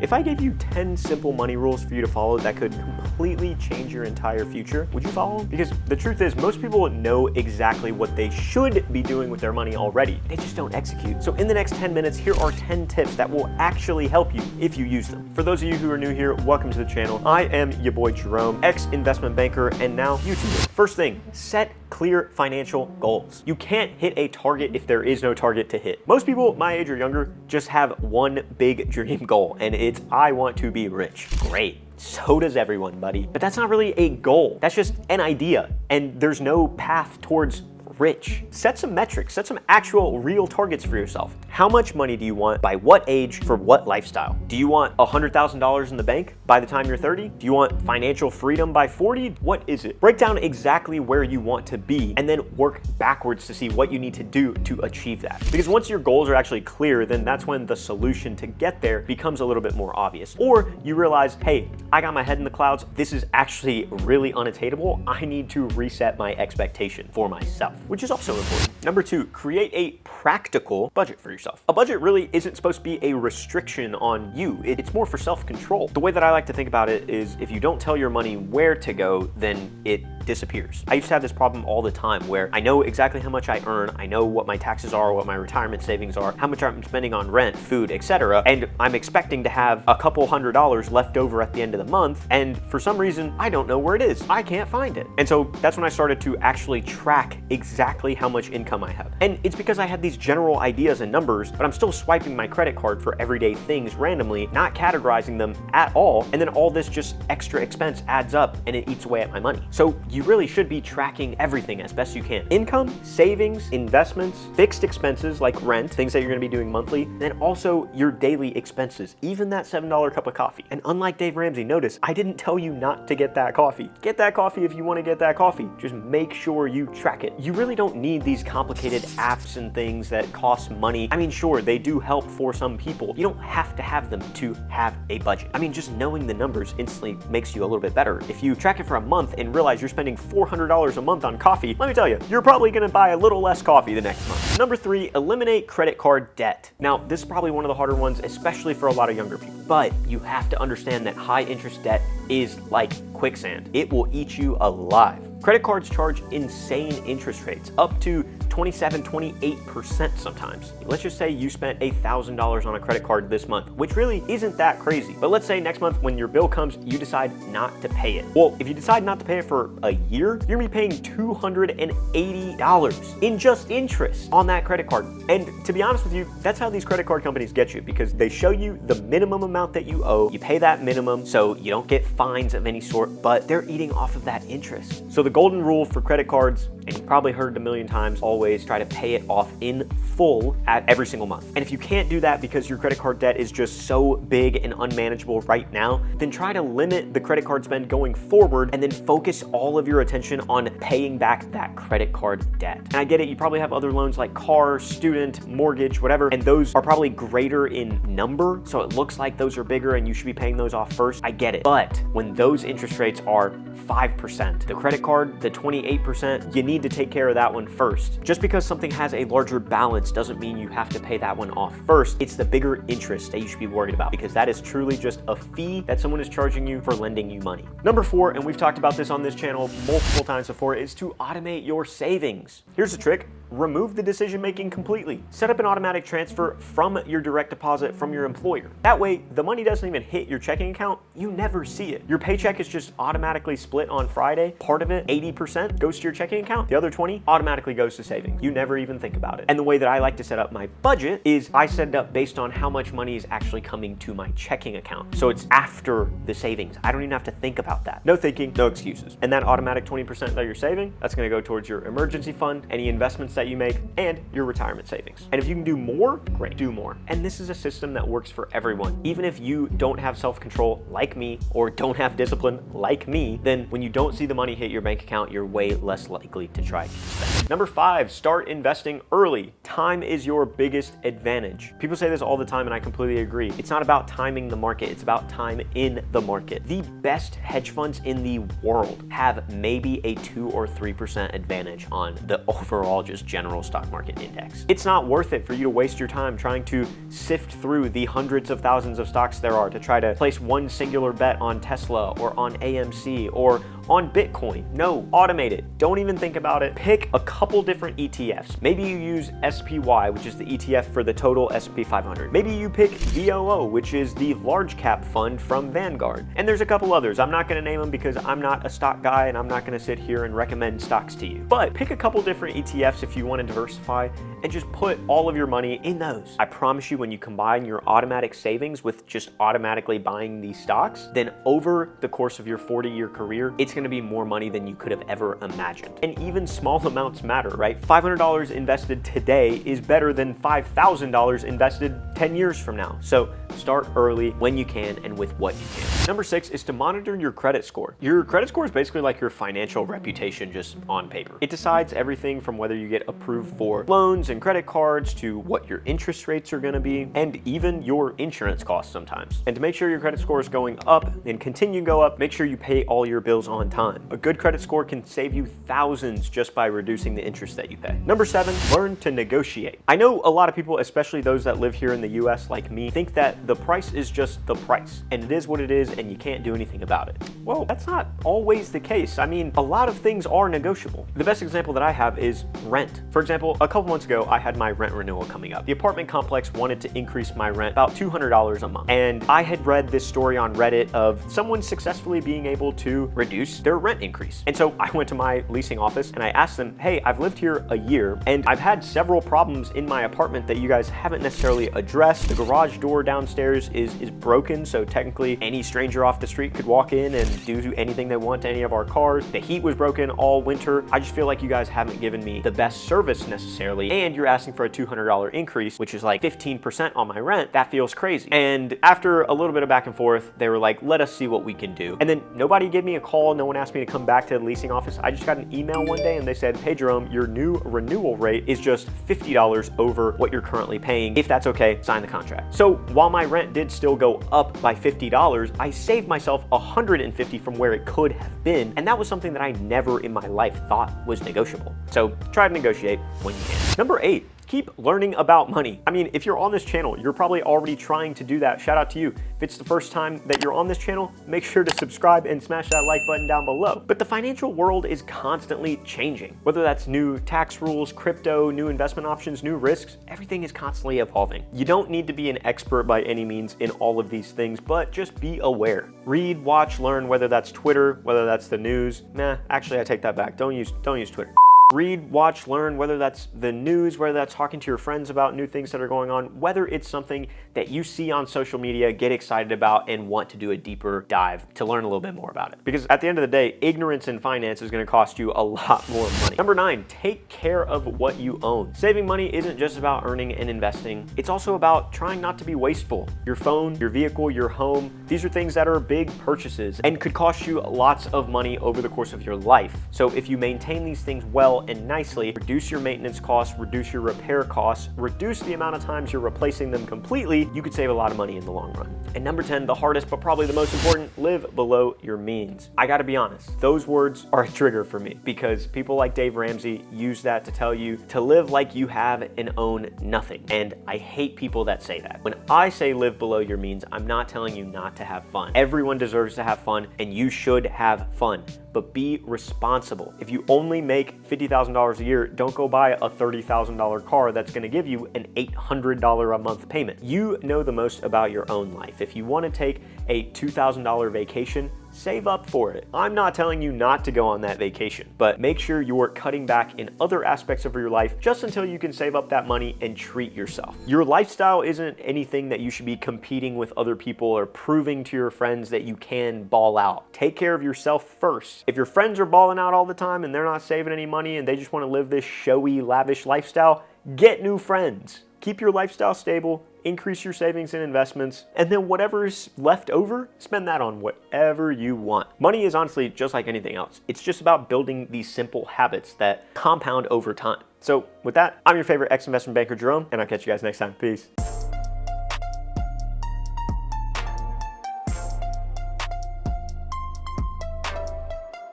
If I gave you 10 simple money rules for you to follow that could completely change your entire future, would you follow them? Because the truth is, most people know exactly what they should be doing with their money already. They just don't execute. So in the next 10 minutes, here are 10 tips that will actually help you if you use them. For those of you who are new here, welcome to the channel. I am your boy Jerome, ex-investment banker and now YouTuber. First thing, set clear financial goals. You can't hit a target if there is no target to hit. Most people my age or younger just have one big dream goal, and it's I want to be rich. Great. So does everyone, buddy. But that's not really a goal. That's just an idea, and there's no path towards rich. Set some metrics, set some actual real targets for yourself. How much money do you want? By what age? For what lifestyle? Do you want $100,000 in the bank by the time you're 30? Do you want financial freedom by 40? What is it? Break down exactly where you want to be and then work backwards to see what you need to do to achieve that. Because once your goals are actually clear, then that's when the solution to get there becomes a little bit more obvious. Or you realize, hey, I got my head in the clouds. This is actually really unattainable. I need to reset my expectation for myself, which is also important. Number 2, create a practical budget for yourself. A budget really isn't supposed to be a restriction on you. It's more for self-control. The way that I like to think about it is if you don't tell your money where to go, then it disappears. I used to have this problem all the time where I know exactly how much I earn, I know what my taxes are, what my retirement savings are, how much I'm spending on rent, food, etc. And I'm expecting to have a couple $100s left over at the end of the month, and for some reason, I don't know where it is. I can't find it. And so that's when I started to actually track exactly how much income I have. And it's because I had these general ideas and numbers, but I'm still swiping my credit card for everyday things randomly, not categorizing them at all, and then all this just extra expense adds up and it eats away at my money. So you really should be tracking everything as best you can. Income, savings, investments, fixed expenses like rent, things that you're gonna be doing monthly, and then also your daily expenses, even that $7 cup of coffee. And unlike Dave Ramsey, notice I didn't tell you not to get that coffee. Get that coffee if you wanna get that coffee. Just make sure you track it. You really don't need these complicated apps and things that cost money. I mean, sure, they do help for some people. You don't have to have them to have a budget. I mean, just knowing the numbers instantly makes you a little bit better. If you track it for a month and realize you're spending $400 a month on coffee, let me tell you, you're probably gonna buy a little less coffee the next month. Number 3, eliminate credit card debt. Now, this is probably one of the harder ones, especially for a lot of younger people, but you have to understand that high interest debt is like quicksand. It will eat you alive. Credit cards charge insane interest rates, up to 27, 28% sometimes. Let's just say you spent $1,000 on a credit card this month, which really isn't that crazy. But let's say next month when your bill comes, you decide not to pay it. Well, if you decide not to pay it for a year, you're gonna be paying $280 in just interest on that credit card. And to be honest with you, that's how these credit card companies get you, because they show you the minimum amount that you owe, you pay that minimum so you don't get fines of any sort, but they're eating off of that interest. So the golden rule for credit cards, and you've probably heard it a million times, always try to pay it off in full at every single month. And if you can't do that because your credit card debt is just so big and unmanageable right now, then try to limit the credit card spend going forward and then focus all of your attention on paying back that credit card debt. And I get it, you probably have other loans like car, student, mortgage, whatever, and those are probably greater in number, so it looks like those are bigger and you should be paying those off first. I get it. But when those interest rates are 5%, the credit card, the 28%, you need to take care of that one first. Just because something has a larger balance doesn't mean you have to pay that one off first. It's the bigger interest that you should be worried about, because that is truly just a fee that someone is charging you for lending you money. Number 4, and we've talked about this on this channel multiple times before, is to automate your savings. Here's the trick. Remove the decision making completely. Set up an automatic transfer from your direct deposit from your employer. That way, the money doesn't even hit your checking account. You never see it. Your paycheck is just automatically split on Friday. Part of it, 80%, goes to your checking account. The other 20 automatically goes to savings. You never even think about it. And the way that I like to set up my budget is I set it up based on how much money is actually coming to my checking account. So it's after the savings. I don't even have to think about that. No thinking, no excuses. And that automatic 20% that you're saving, that's gonna go towards your emergency fund, any investments that you make, and your retirement savings. And if you can do more, great, do more. And this is a system that works for everyone. Even if you don't have self-control like me, or don't have discipline like me, then when you don't see the money hit your bank account, you're way less likely to try to spend. Number 5, start investing early. Time is your biggest advantage. People say this all the time, and I completely agree. It's not about timing the market, it's about time in the market. The best hedge funds in the world have maybe a 2 or 3% advantage on the overall just general stock market index. It's not worth it for you to waste your time trying to sift through the hundreds of thousands of stocks there are to try to place one singular bet on Tesla or on AMC or on Bitcoin. No, automate it. Don't even think about it. Pick a couple different ETFs. Maybe you use SPY, which is the ETF for the total S&P 500. Maybe you pick VOO, which is the large cap fund from Vanguard. And there's a couple others. I'm not going to name them because I'm not a stock guy and I'm not going to sit here and recommend stocks to you. But pick a couple different ETFs if you want to diversify and just put all of your money in those. I promise you, when you combine your automatic savings with just automatically buying these stocks, then over the course of your 40-year career, it's going to be more money than you could have ever imagined. And even small amounts matter, right? $500 invested today is better than $5,000 invested 10 years from now. So start early when you can and with what you can. Number 6 is to monitor your credit score. Your credit score is basically like your financial reputation, just on paper. It decides everything from whether you get approved for loans and credit cards to what your interest rates are going to be, and even your insurance costs sometimes. And to make sure your credit score is going up and continue to go up, make sure you pay all your bills on time. A good credit score can save you thousands just by reducing the interest that you pay. Number 7, learn to negotiate. I know a lot of people, especially those that live here in the US like me, think that the price is just the price, and it is what it is, and you can't do anything about it. Well, that's not always the case. I mean, a lot of things are negotiable. The best example that I have is rent. For example, a couple months ago, I had my rent renewal coming up. The apartment complex wanted to increase my rent about $200 a month, and I had read this story on Reddit of someone successfully being able to reduce their rent increase. And so I went to my leasing office and I asked them, hey, I've lived here a year and I've had several problems in my apartment that you guys haven't necessarily addressed. The garage door downstairs is broken, so technically any stranger off the street could walk in and do anything they want to any of our cars. The heat was broken all winter. I just feel like you guys haven't given me the best service necessarily, and you're asking for a $200 increase, which is like 15% on my rent. That feels crazy. And after a little bit of back and forth, they were like, let us see what we can do. And then nobody gave me a call. No one asked me to come back to the leasing office. I just got an email one day and they said, hey Jerome, your new renewal rate is just $50 over what you're currently paying. If that's okay, sign the contract. So while my rent did still go up by $50, I saved myself $150 from where it could have been. And that was something that I never in my life thought was negotiable. So try to negotiate when you can. Number 8. Keep learning about money. I mean, if you're on this channel, you're probably already trying to do that. Shout out to you. If it's the first time that you're on this channel, make sure to subscribe and smash that like button down below. But the financial world is constantly changing. Whether that's new tax rules, crypto, new investment options, new risks, everything is constantly evolving. You don't need to be an expert by any means in all of these things, but just be aware. Read, watch, learn, whether that's Twitter, whether that's the news. Nah, actually I take that back. Don't use Twitter. Read, watch, learn, whether that's the news, whether that's talking to your friends about new things that are going on, whether it's something that you see on social media, get excited about, and want to do a deeper dive to learn a little bit more about it. Because at the end of the day, ignorance in finance is going to cost you a lot more money. Number 9, take care of what you own. Saving money isn't just about earning and investing. It's also about trying not to be wasteful. Your phone, your vehicle, your home, these are things that are big purchases and could cost you lots of money over the course of your life. So if you maintain these things well and nicely, reduce your maintenance costs, reduce your repair costs, reduce the amount of times you're replacing them completely, you could save a lot of money in the long run. And number 10, the hardest but probably the most important, live below your means. I gotta be honest, those words are a trigger for me because people like Dave Ramsey use that to tell you to live like you have and own nothing. And I hate people that say that. When I say live below your means, I'm not telling you not to have fun. Everyone deserves to have fun and you should have fun, but be responsible. If you only make $50,000 a year, don't go buy a $30,000 car that's gonna give you an $800 a month payment. You know the most about your own life. If you wanna take a $2,000 vacation, save up for it. I'm not telling you not to go on that vacation, but make sure you're cutting back in other aspects of your life just until you can save up that money and treat yourself. Your lifestyle isn't anything that you should be competing with other people or proving to your friends that you can ball out. Take care of yourself first. If your friends are balling out all the time and they're not saving any money and they just want to live this showy, lavish lifestyle, get new friends. Keep your lifestyle stable, increase your savings and investments, and then whatever's left over, spend that on whatever you want. Money is honestly just like anything else. It's just about building these simple habits that compound over time. So with that, I'm your favorite ex-investment banker, Jerome, and I'll catch you guys next time. Peace.